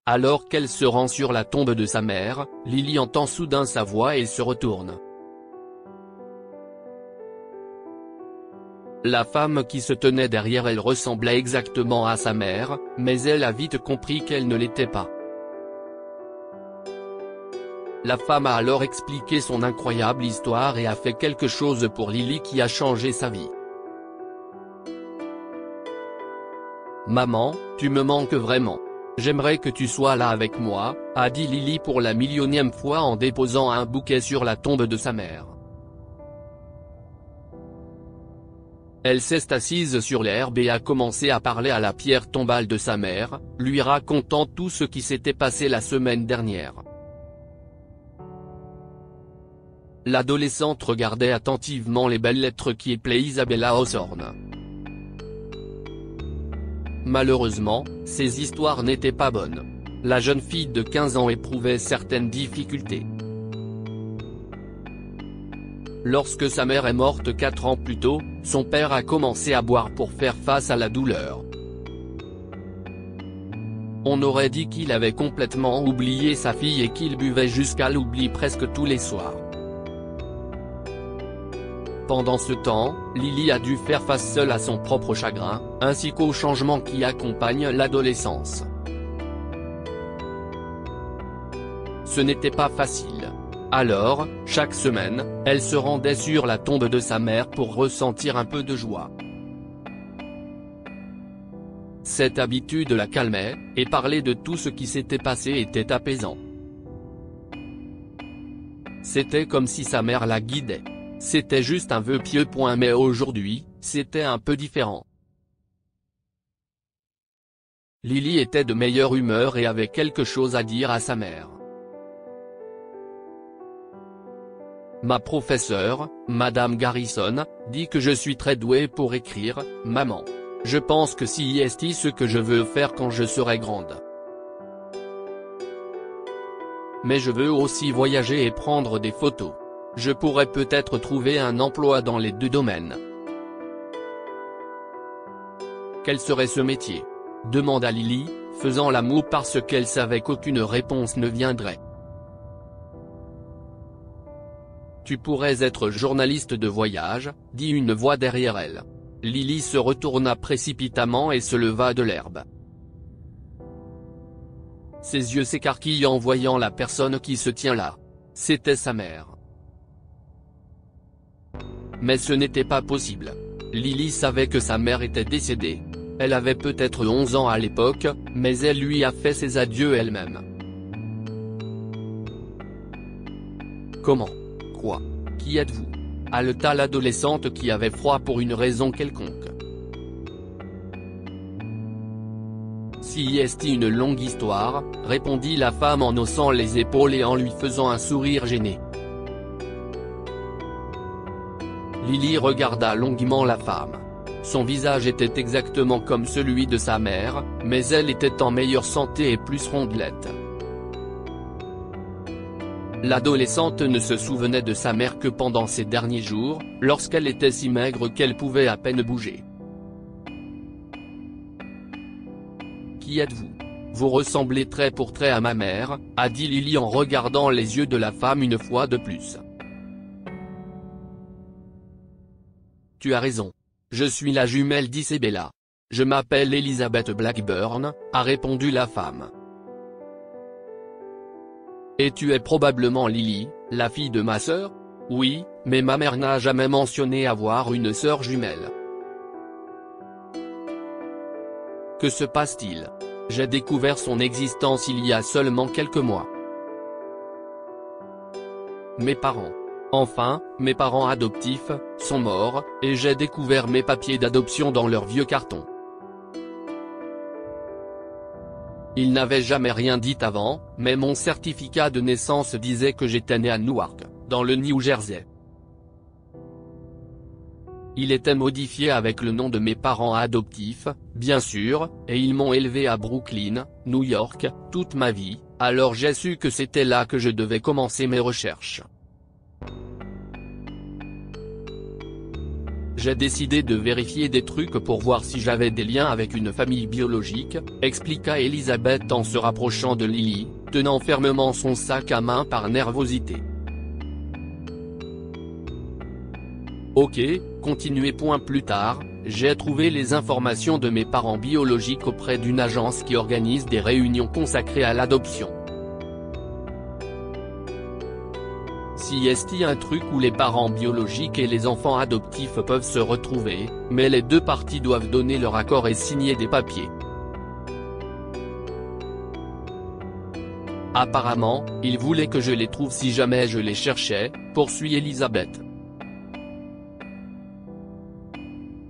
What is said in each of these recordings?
Alors qu'elle se rend sur la tombe de sa mère, Lily entend soudain sa voix et se retourne. La femme qui se tenait derrière elle ressemblait exactement à sa mère, mais elle a vite compris qu'elle ne l'était pas. La femme a alors expliqué son incroyable histoire et a fait quelque chose pour Lily qui a changé sa vie. Maman, tu me manques vraiment. J'aimerais que tu sois là avec moi, a dit Lily pour la millionième fois en déposant un bouquet sur la tombe de sa mère. Elle s'est assise sur l'herbe et a commencé à parler à la pierre tombale de sa mère, lui racontant tout ce qui s'était passé la semaine dernière. L'adolescente regardait attentivement les belles lettres qui éplaient Isabella Hawthorne. Malheureusement, ces histoires n'étaient pas bonnes. La jeune fille de 15 ans éprouvait certaines difficultés. Lorsque sa mère est morte 4 ans plus tôt, son père a commencé à boire pour faire face à la douleur. On aurait dit qu'il avait complètement oublié sa fille et qu'il buvait jusqu'à l'oubli presque tous les soirs. Pendant ce temps, Lily a dû faire face seule à son propre chagrin, ainsi qu'aux changements qui accompagnent l'adolescence. Ce n'était pas facile. Alors, chaque semaine, elle se rendait sur la tombe de sa mère pour ressentir un peu de joie. Cette habitude la calmait, et parler de tout ce qui s'était passé était apaisant. C'était comme si sa mère la guidait. C'était juste un vœu pieux. Mais aujourd'hui, c'était un peu différent. Lily était de meilleure humeur et avait quelque chose à dire à sa mère. Ma professeure, Madame Garrison, dit que je suis très douée pour écrire, maman. Je pense que c'est ce que je veux faire quand je serai grande. Mais je veux aussi voyager et prendre des photos. Je pourrais peut-être trouver un emploi dans les deux domaines. Quel serait ce métier ? Demanda Lily, faisant la moue parce qu'elle savait qu'aucune réponse ne viendrait. Tu pourrais être journaliste de voyage, dit une voix derrière elle. Lily se retourna précipitamment et se leva de l'herbe. Ses yeux s'écarquillent en voyant la personne qui se tient là. C'était sa mère. Mais ce n'était pas possible. Lily savait que sa mère était décédée. Elle avait peut-être 11 ans à l'époque, mais elle lui a fait ses adieux elle-même. Comment ? Quoi ? Qui êtes-vous ? Haleta l'adolescente qui avait froid pour une raison quelconque. C'est une longue histoire, répondit la femme en haussant les épaules et en lui faisant un sourire gêné. Lily regarda longuement la femme. Son visage était exactement comme celui de sa mère, mais elle était en meilleure santé et plus rondelette. L'adolescente ne se souvenait de sa mère que pendant ces derniers jours, lorsqu'elle était si maigre qu'elle pouvait à peine bouger. Qui êtes-vous ? Vous ressemblez trait pour trait à ma mère, a dit Lily en regardant les yeux de la femme une fois de plus. Tu as raison. Je suis la jumelle d'Isabella. Je m'appelle Elizabeth Blackburn, a répondu la femme. Et tu es probablement Lily, la fille de ma sœur ? Oui, mais ma mère n'a jamais mentionné avoir une sœur jumelle. Que se passe-t-il ? J'ai découvert son existence il y a seulement quelques mois. Mes parents. Enfin, mes parents adoptifs, sont morts, et j'ai découvert mes papiers d'adoption dans leur vieux carton. Ils n'avaient jamais rien dit avant, mais mon certificat de naissance disait que j'étais né à Newark, dans le New Jersey. Il était modifié avec le nom de mes parents adoptifs, bien sûr, et ils m'ont élevé à Brooklyn, New York, toute ma vie, alors j'ai su que c'était là que je devais commencer mes recherches. j'ai décidé de vérifier des trucs pour voir si j'avais des liens avec une famille biologique, expliqua Elisabeth en se rapprochant de Lily, tenant fermement son sac à main par nervosité. Ok, continuez. Plus tard, j'ai trouvé les informations de mes parents biologiques auprès d'une agence qui organise des réunions consacrées à l'adoption. Si est un truc où les parents biologiques et les enfants adoptifs peuvent se retrouver, mais les deux parties doivent donner leur accord et signer des papiers. Apparemment, ils voulaient que je les trouve si jamais je les cherchais, poursuit Elisabeth.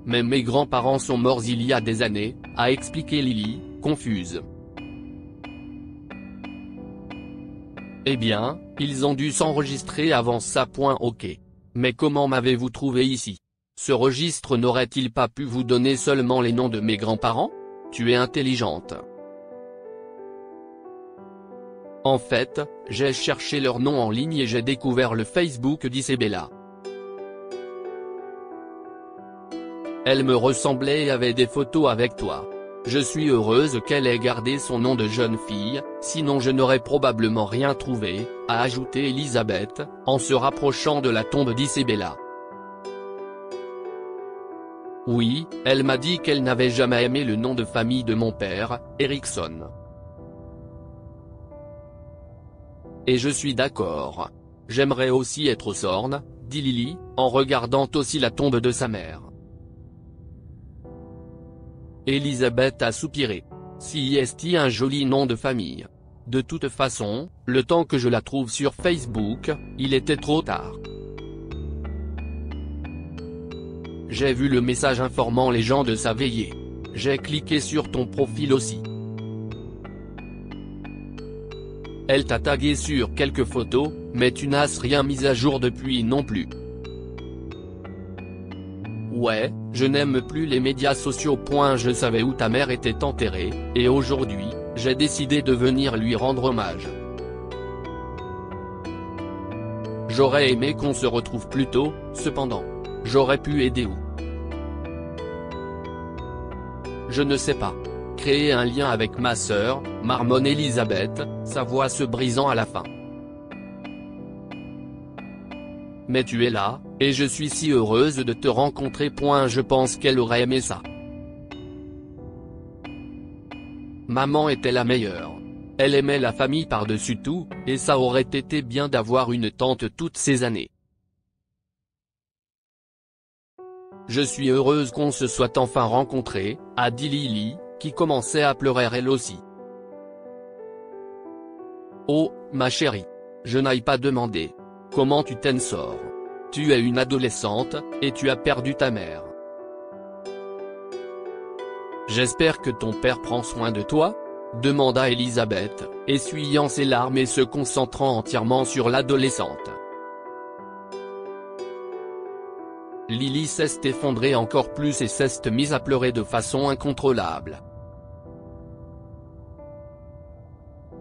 Mais mes grands-parents sont morts il y a des années, a expliqué Lily, confuse. Eh bien, ils ont dû s'enregistrer avant ça. Ok. Mais comment m'avez-vous trouvé ici? Ce registre n'aurait-il pas pu vous donner seulement les noms de mes grands-parents? Tu es intelligente. En fait, j'ai cherché leur nom en ligne et j'ai découvert le Facebook d'Isabella. Elle me ressemblait et avait des photos avec toi. Je suis heureuse qu'elle ait gardé son nom de jeune fille, sinon je n'aurais probablement rien trouvé, a ajouté Elisabeth, en se rapprochant de la tombe d'Isabella. Oui, elle m'a dit qu'elle n'avait jamais aimé le nom de famille de mon père, Erickson. Et je suis d'accord. J'aimerais aussi être Sorn, dit Lily, en regardant aussi la tombe de sa mère. Elisabeth a soupiré. Si est un joli nom de famille. De toute façon, le temps que je la trouve sur Facebook, il était trop tard. J'ai vu le message informant les gens de sa veillée. J'ai cliqué sur ton profil aussi. Elle t'a tagué sur quelques photos, mais tu n'as rien mis à jour depuis non plus. Ouais, je n'aime plus les médias sociaux. Je savais où ta mère était enterrée, et aujourd'hui, j'ai décidé de venir lui rendre hommage. J'aurais aimé qu'on se retrouve plus tôt, cependant. J'aurais pu aider où? Je ne sais pas. Créer un lien avec ma sœur, marmonne Elisabeth, sa voix se brisant à la fin. Mais tu es là, et je suis si heureuse de te rencontrer. Je pense qu'elle aurait aimé ça. Maman était la meilleure. Elle aimait la famille par-dessus tout, et ça aurait été bien d'avoir une tante toutes ces années. Je suis heureuse qu'on se soit enfin rencontrés, a dit Lily, qui commençait à pleurer elle aussi. Oh, ma chérie. Je n'aille pas demander. Comment tu t'en sors? Tu es une adolescente, et tu as perdu ta mère. J'espère que ton père prend soin de toi? Demanda Elisabeth, essuyant ses larmes et se concentrant entièrement sur l'adolescente. Lily s'est effondrée encore plus et s'est mise à pleurer de façon incontrôlable.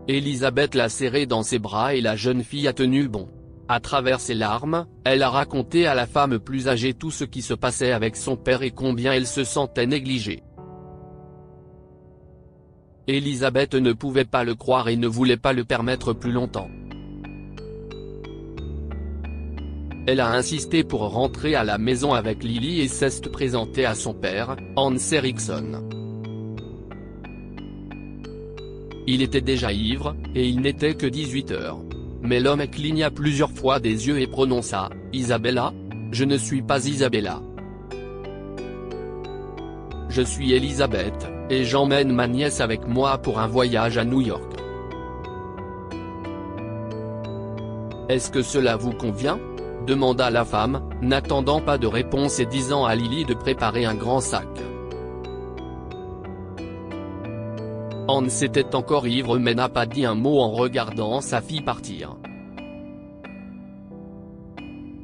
Elisabeth l'a serrée dans ses bras et la jeune fille a tenu bon. À travers ses larmes, elle a raconté à la femme plus âgée tout ce qui se passait avec son père et combien elle se sentait négligée. Elisabeth ne pouvait pas le croire et ne voulait pas le permettre plus longtemps. Elle a insisté pour rentrer à la maison avec Lily et s'est présentée à son père, Hans Erickson. Il était déjà ivre, et il n'était que 18 heures. Mais l'homme cligna plusieurs fois des yeux et prononça « Isabella ? Je ne suis pas Isabella. Je suis Elisabeth, et j'emmène ma nièce avec moi pour un voyage à New York. Est-ce que cela vous convient ? Demanda la femme, n'attendant pas de réponse et disant à Lily de préparer un grand sac. Hans était encore ivre mais n'a pas dit un mot en regardant sa fille partir.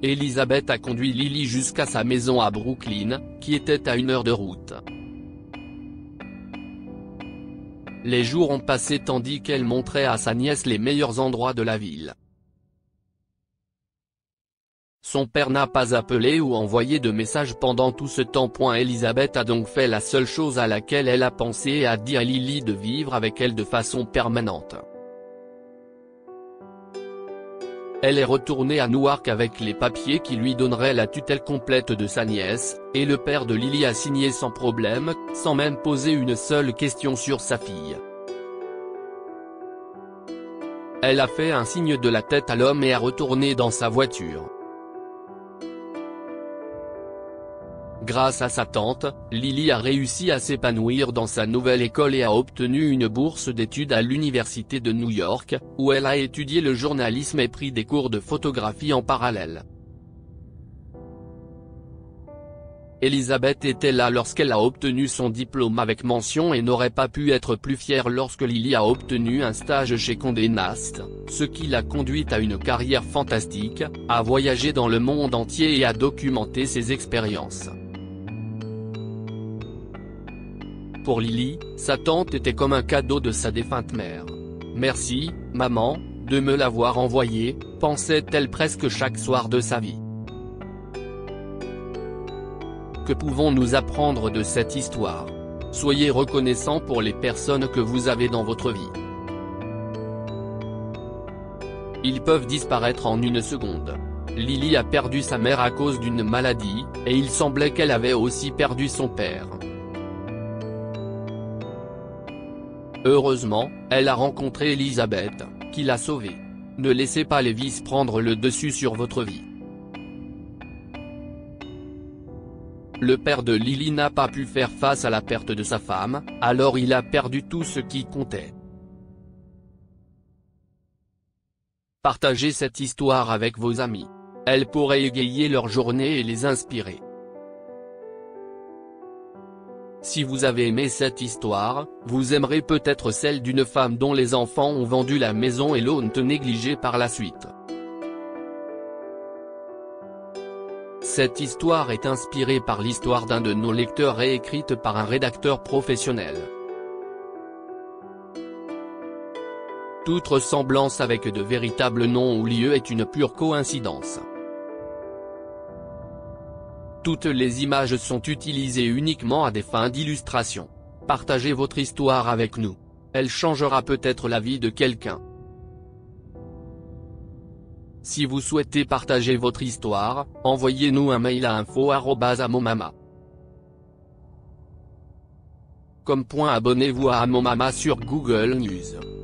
Elisabeth a conduit Lily jusqu'à sa maison à Brooklyn, qui était à 1 heure de route. Les jours ont passé tandis qu'elle montrait à sa nièce les meilleurs endroits de la ville. Son père n'a pas appelé ou envoyé de message pendant tout ce temps. Elisabeth a donc fait la seule chose à laquelle elle a pensé et a dit à Lily de vivre avec elle de façon permanente. Elle est retournée à Newark avec les papiers qui lui donneraient la tutelle complète de sa nièce, et le père de Lily a signé sans problème, sans même poser une seule question sur sa fille. Elle a fait un signe de la tête à l'homme et a retourné dans sa voiture. Grâce à sa tante, Lily a réussi à s'épanouir dans sa nouvelle école et a obtenu une bourse d'études à l'université de New York, où elle a étudié le journalisme et pris des cours de photographie en parallèle. Elisabeth était là lorsqu'elle a obtenu son diplôme avec mention et n'aurait pas pu être plus fière lorsque Lily a obtenu un stage chez Condé Nast, ce qui l'a conduite à une carrière fantastique, à voyager dans le monde entier et à documenter ses expériences. Pour Lily, sa tante était comme un cadeau de sa défunte mère. « Merci, maman, de me l'avoir envoyé », pensait-elle presque chaque soir de sa vie. Que pouvons-nous apprendre de cette histoire? Soyez reconnaissants pour les personnes que vous avez dans votre vie. Ils peuvent disparaître en une seconde. Lily a perdu sa mère à cause d'une maladie, et il semblait qu'elle avait aussi perdu son père. Heureusement, elle a rencontré Elisabeth, qui l'a sauvée. Ne laissez pas les vices prendre le dessus sur votre vie. Le père de Lily n'a pas pu faire face à la perte de sa femme, alors il a perdu tout ce qui comptait. Partagez cette histoire avec vos amis. Elle pourrait égayer leur journée et les inspirer. Si vous avez aimé cette histoire, vous aimerez peut-être celle d'une femme dont les enfants ont vendu la maison et l'ont négligée par la suite. Cette histoire est inspirée par l'histoire d'un de nos lecteurs et écrite par un rédacteur professionnel. Toute ressemblance avec de véritables noms ou lieux est une pure coïncidence. Toutes les images sont utilisées uniquement à des fins d'illustration. Partagez votre histoire avec nous. Elle changera peut-être la vie de quelqu'un. Si vous souhaitez partager votre histoire, envoyez-nous un mail à info@amomama.com. Abonnez-vous à Amomama sur Google News.